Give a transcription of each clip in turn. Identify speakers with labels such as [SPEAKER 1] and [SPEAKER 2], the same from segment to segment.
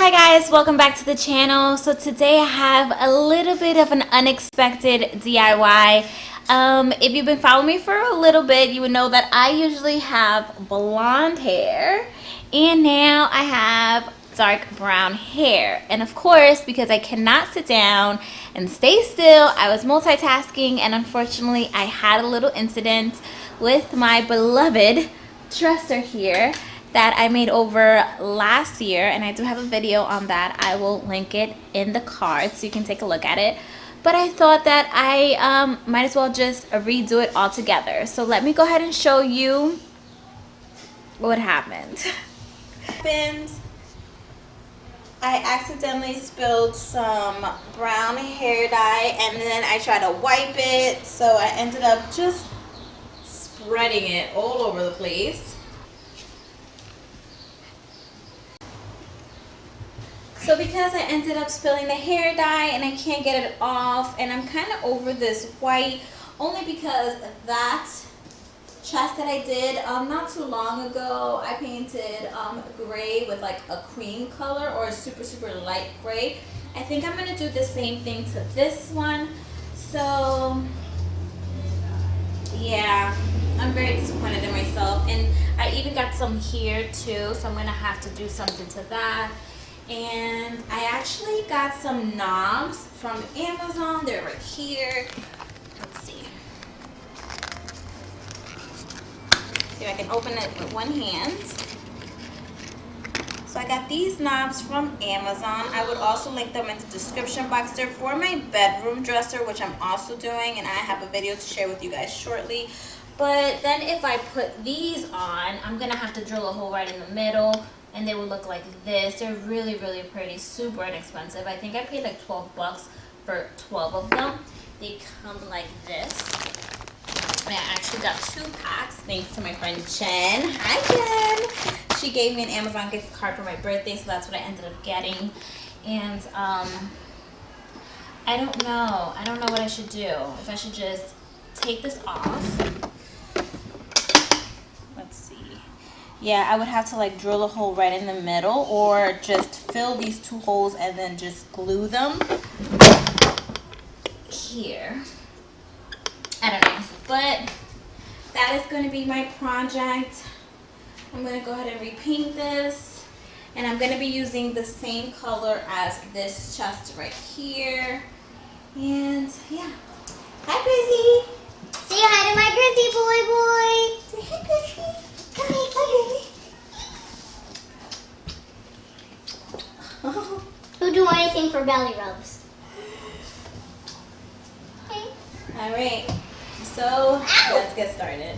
[SPEAKER 1] Hi guys, welcome back to the channel. So today I have a little bit of an unexpected DIY. If you've been following me for a little bit, you would know that I usually have blonde hair and now I have dark brown hair. And of course, because I cannot sit down and stay still, I was multitasking and unfortunately I had a little incident with my beloved dresser here that I made over last year, and I do have a video on that. I will link it in the card so you can take a look at it. But I thought that I might as well just redo it all together. So let me go ahead and show you what happened. I accidentally spilled some brown hair dye and then I tried to wipe it, so I ended up just spreading it all over the place. So because I ended up spilling the hair dye and I can't get it off, and I'm kind of over this white only because that chest that I did not too long ago, I painted gray with like a cream color or a super light gray. I think I'm going to do the same thing to this one. So yeah, I'm very disappointed in myself, and I even got some here too, so I'm going to have to do something to that. And I actually got some knobs from Amazon. They're right here. Let's see. See if I can open it with one hand. So I got these knobs from Amazon. I would also link them in the description box. They're for my bedroom dresser, which I'm also doing, and I have a video to share with you guys shortly. But then if I put these on, I'm gonna have to drill a hole right in the middle, and they will look like this. They're really pretty, super inexpensive. I think I paid like 12 bucks for 12 of them. They come like this. And I actually got 2 packs thanks to my friend Jen. Hi Jen! She gave me an Amazon gift card for my birthday, so that's what I ended up getting. And I don't know what I should do. If I should just take this off. Let's see. Yeah, I would have to like drill a hole right in the middle, or just fill these 2 holes and then just glue them here. I don't know, but that is going to be my project. I'm going to go ahead and repaint this, and I'm going to be using the same color as this chest right here. And yeah, hi Chrissy.
[SPEAKER 2] Say hi to my Chrissy boy.
[SPEAKER 1] Say hi Chrissy.
[SPEAKER 2] Who do anything for belly rubs? Hey.
[SPEAKER 1] All right, so let's get started.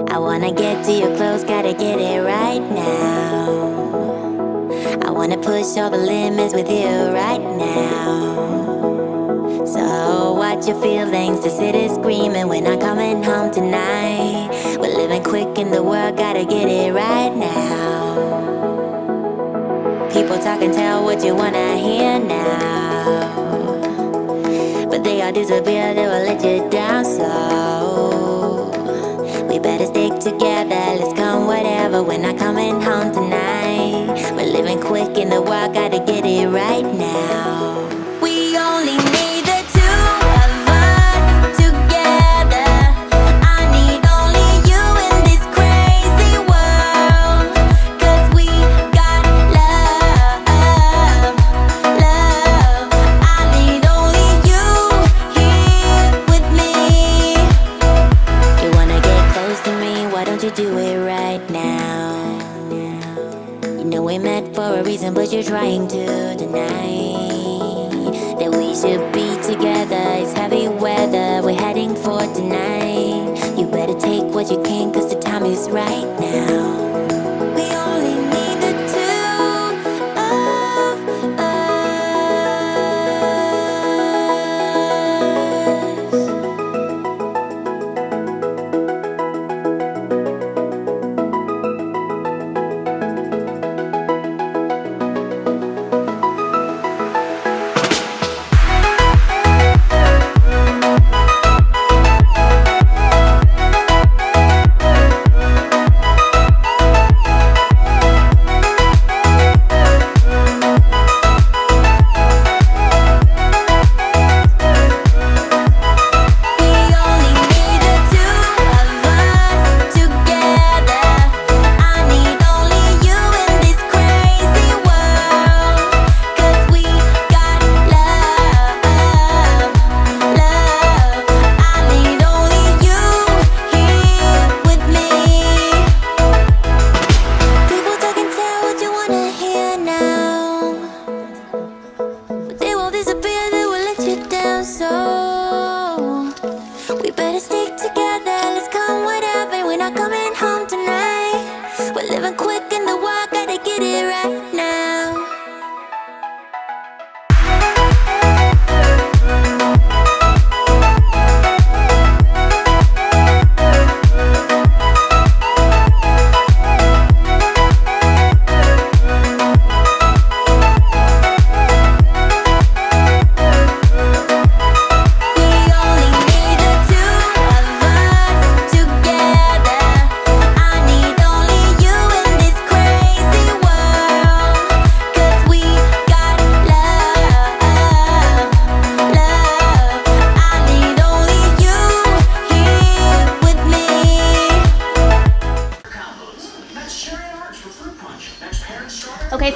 [SPEAKER 3] I wanna get to your clothes, gotta get it right now. I wanna push all the limits with you right now. So watch your feelings, the city's screaming, we're not coming home tonight. We're living quick in the world, gotta get it right now. People talk and tell what you wanna hear now, but they all disappear, they will let you down. So we better stick together, let's come whatever, we're not coming home tonight. We're living quick in the world, gotta get it right now. We only need the 2 of us together. I need only you in this crazy world, 'cause we got love. I need only you here with me. You wanna get close to me, why don't you do it right now? You know we met for a reason, but you're trying to deny that we should be together. It's heavy weather, we're heading for tonight. You better take what you can, 'cause the time is right now. We only need the 2 of us.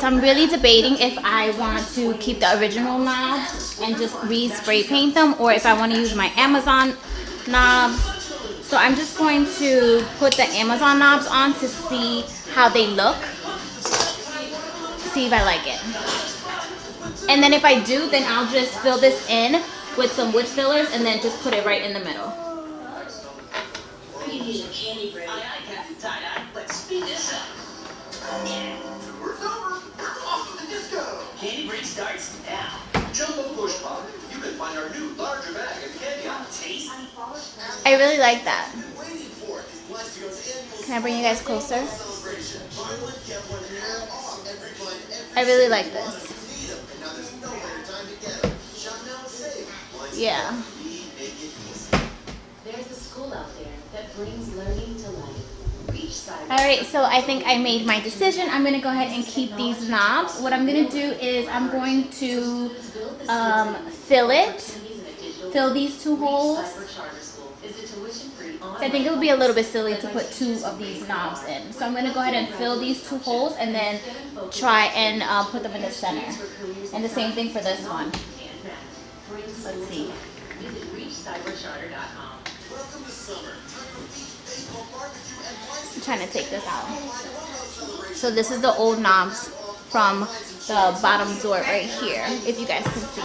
[SPEAKER 1] I'm really debating if I want to keep the original knobs and just re-spray paint them, or if I want to use my Amazon knobs. So I'm just going to put the Amazon knobs on to see how they look. See if I like it. And then if I do, then I'll just fill this in with some wood fillers and then just put it right in the middle.
[SPEAKER 4] Let's speed this up. Tour's over. We're off to the disco. Candy break starts now. Jumbo Push Pop. You can find our new larger bag at Caebinet. Taste.
[SPEAKER 1] I really like that.
[SPEAKER 4] Waiting for it.
[SPEAKER 1] Can I bring you guys closer? I really like this. Yeah.
[SPEAKER 5] There's a school out there that brings learning to life.
[SPEAKER 1] Alright, so I think I made my decision. I'm going to go ahead and keep these knobs. What I'm going to do is I'm going to fill these 2 holes. I think it would be a little bit silly to put 2 of these knobs in. So I'm going to go ahead and fill these 2 holes and then try and put them in the center. And the same thing for this one. Let's see. I'm trying to take this out. So this is the old knobs from the bottom door right here, if you guys can see.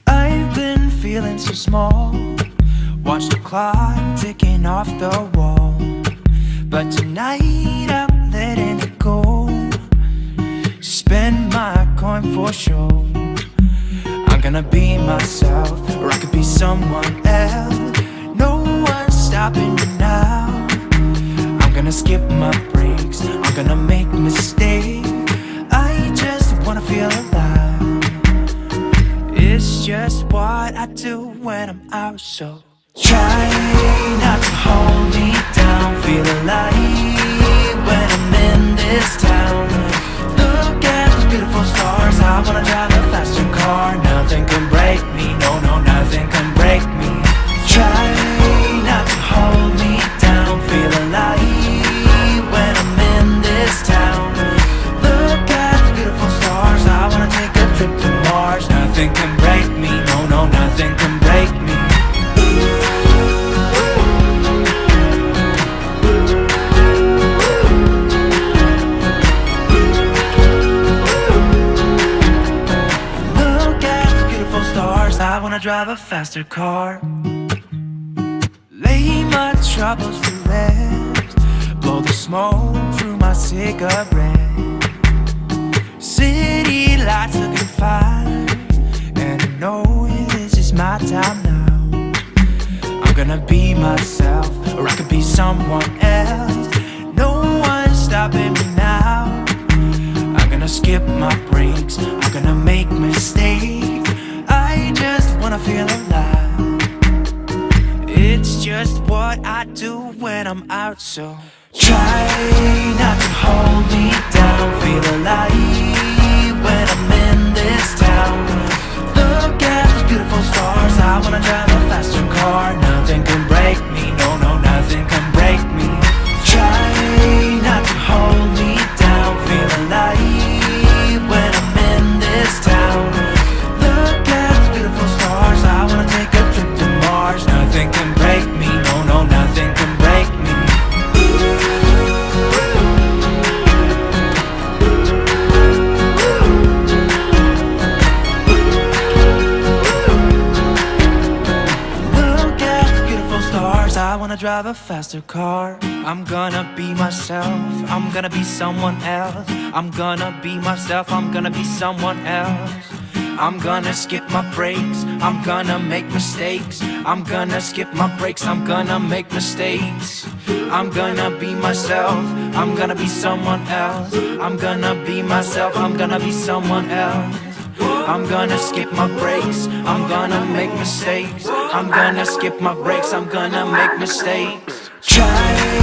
[SPEAKER 6] I've been feeling so small. Watch the clock ticking off the wall. But tonight I'm letting it go. Spend my coin for sure. I'm gonna be myself, or I could be someone else. No one's stopping me now. I'm gonna skip my breaks, I'm gonna make mistakes. I just wanna feel alive. It's just what I do when I'm out, so try not to hold me down. Feel alive when I'm in this town. Look at those beautiful stars. I wanna drive a faster car. Nothing can break me, no, no, nothing can break me. Try not to hold me down. Feel alive when I'm in this town. Look at those beautiful stars. I wanna take a trip to Mars. Nothing can break me, no, no, nothing can break me. I wanna drive a faster car. Lay my troubles to rest. Blow the smoke through my cigarette. City lights looking fine, and I know this is my time now. I'm gonna be myself, or I could be someone else. No one's stopping me now. I'm gonna skip my breaks, I'm gonna make mistakes. I just wanna feel alive. It's just what I do when I'm out, so try not to hold me down. Feel alive when I'm in this town. Look at those beautiful stars. I wanna drive a faster car. Nothing can break me, no, no, nothing can break me. Try not to hold me down. Feel alive when I'm in this town. Look at those beautiful stars. I wanna take a trip to Mars. Nothing can break me, no, no, nothing can break me. Look at those beautiful stars. I wanna drive a faster car. I'm gonna be myself, I'm gonna be someone else. I'm gonna be myself, I'm gonna be someone else. I'm gonna skip my breaks, I'm gonna make mistakes. I'm gonna skip my breaks, I'm gonna make mistakes. I'm gonna be myself, I'm gonna be someone else. I'm gonna be myself, I'm gonna be someone else. I'm gonna skip my breaks, I'm gonna make mistakes. I'm gonna skip my breaks, I'm gonna make mistakes. Try